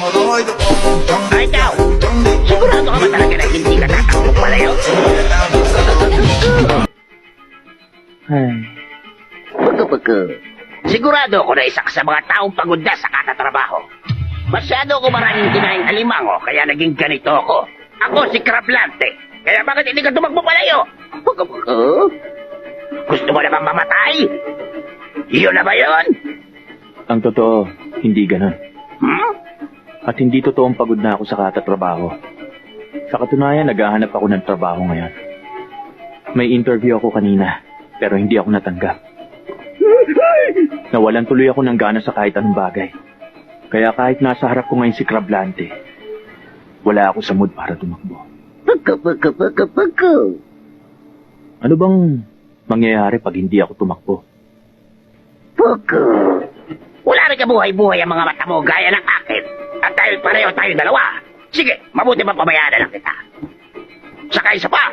Ay, ikaw! Sigurado ka ba talaga na hindi ka tatakbo palayo? Ay, Pagka. Sigurado ako na isa ka sa mga taong pagod na sa katatrabaho. Masyado ko maraming kinain alimango, kaya naging ganito ako. Ako si Crablante. Kaya bakit hindi ka tumakbo palayo? Pagka. Gusto mo na bang mamatay? Iyon na ba yun? ang totoo, hindi ganun. Hmm? At hindi totoong pagod na ako sa katatrabaho. Sa katunayan, naghahanap ako ng trabaho ngayon. May interview ako kanina, pero hindi ako natanggap. Nawalan tuloy ako ng gana sa kahit anong bagay. Kaya kahit nasa harap ko ngayon si Crablante, wala ako sa mood para tumakbo. Pagka. Ano bang mangyayari pag hindi ako tumakbo? Pagka. Wala rin kabuhay-buhay ang mga mata mo gaya ng akin. At dahil pareho tayong dalawa, sige, mabuti ba pabayaan na lang kita. Saka isa pa,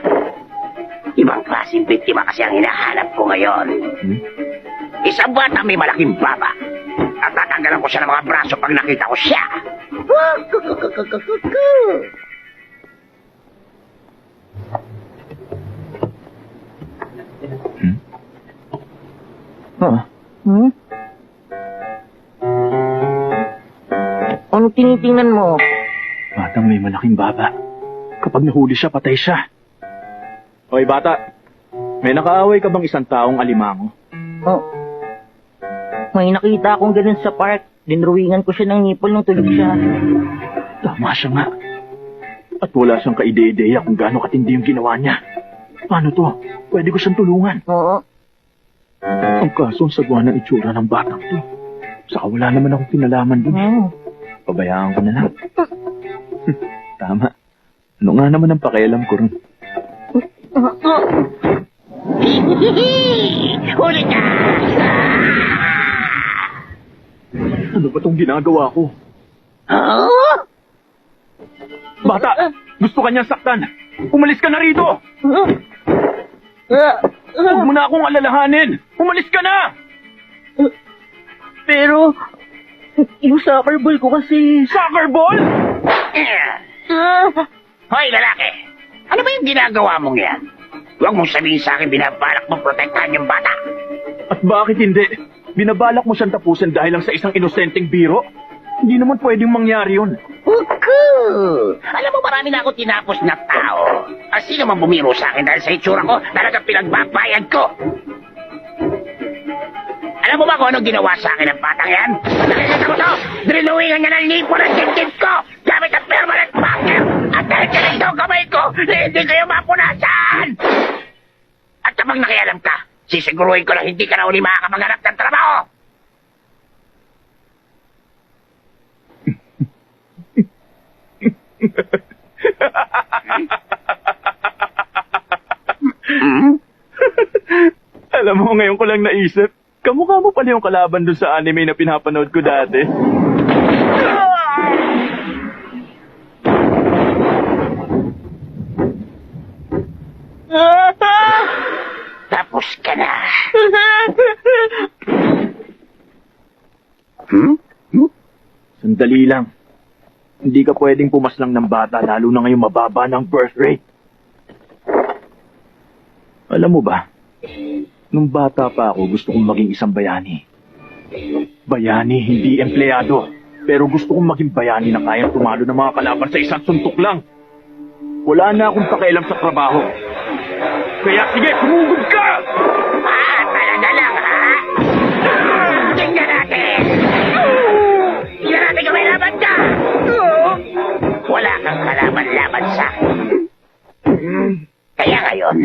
ibang klaseng biktima kasi ang hinahanap ko ngayon. Isang bata may malaking baba. At tatanggalan ko siya ng mga braso pag nakita ko siya. Ano tinitingnan mo? Batang may malaking baba. Kapag nahuli siya, patay siya. Hoy, bata. May nakaaway ka bang isang taong alimango? Oh. May nakita akong ganun sa park. Dinruwingan ko siya ng nipol nung tulog siya. Tama siya nga. At wala siyang kaide-ideya kung gaano katindi yung ginawa niya. Paano to? Pwede ko siyang tulungan. Oo. Ang kaso, ang sagwa ng itsura ng batang to. Saka wala naman akong kinalaman dun. Pabayaan ko na lang. Tama. Ano nga naman ang pakialam ko ron? Huli ka! Ano ba tong ginagawa ko? Oh? Bata! Gusto ka niyang saktan! Umalis ka na rito! Huwag mo na akong alalahanin! Umalis ka na! Pero, yung soccer ball ko kasi... Soccer ball? Hoy, lalaki! Ano ba yung ginagawa mong yan? Huwag mong sabihin sa akin binabalak mong protektahan yung bata. At bakit hindi? Binabalak mo siyang tapusin dahil lang sa isang inosenteng biro? Hindi naman pwedeng mangyari yun. Huku! Alam mo, marami na ako tinapos na tao. At sino man bumiro sa akin dahil sa itsura ko, talagang pinagbabayad ko. Alam mo ba kung anong ginawa sa akin ng batang yan? Nakikita ko to! Drinuwingan niya ng lipo ng dibdib ko! Gamit ang permanent marker! At dahil ganito ang kamay ko, hindi kayo mapunasan! At kapag nakialam ka, sisiguruhin ko na hindi ka na uli makakapaghanap ng trabaho! Alam mo, ngayon ko lang naisip, kamukha mo pala yung kalaban dun sa anime na pinapanood ko dati. Tapos ka na. Sandali lang. Hindi ka pwedeng pumaslang ng bata, lalo na ngayong mababa ng birth rate. Alam mo ba, nung bata pa ako, gusto kong maging isang bayani. Bayani, hindi empleyado. Pero gusto kong maging bayani na kayang tumalo ng mga kalaban sa isang suntok lang. Wala na akong pakialam sa trabaho. Kaya sige, sumugod ka! Talaga lang, ha? Tingnan natin! Tingnan natin kung may laban ka! Wala kang kalaban-laban sa akin. Kaya ngayon...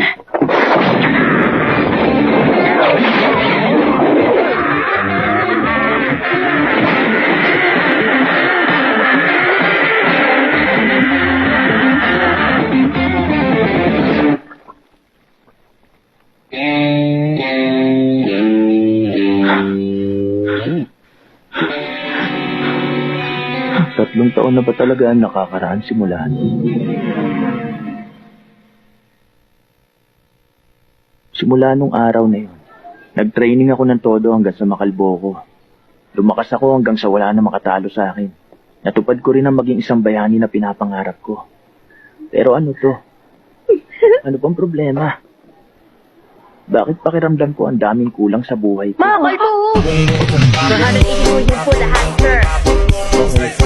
Tatlong taon na ba talaga ang nakakaraan simula? Simula nung araw na yun, nag-training ako ng todo hanggang sa makalbo ko. Lumakas ako hanggang sa wala na makatalo sa akin. Natupad ko rin ang maging isang bayani na pinapangarap ko. Pero ano to? Ano bang problema? Bakit pakiramdam ko ang daming kulang sa buhay ko? Mama! Kahanan inuhin po lahat, sir.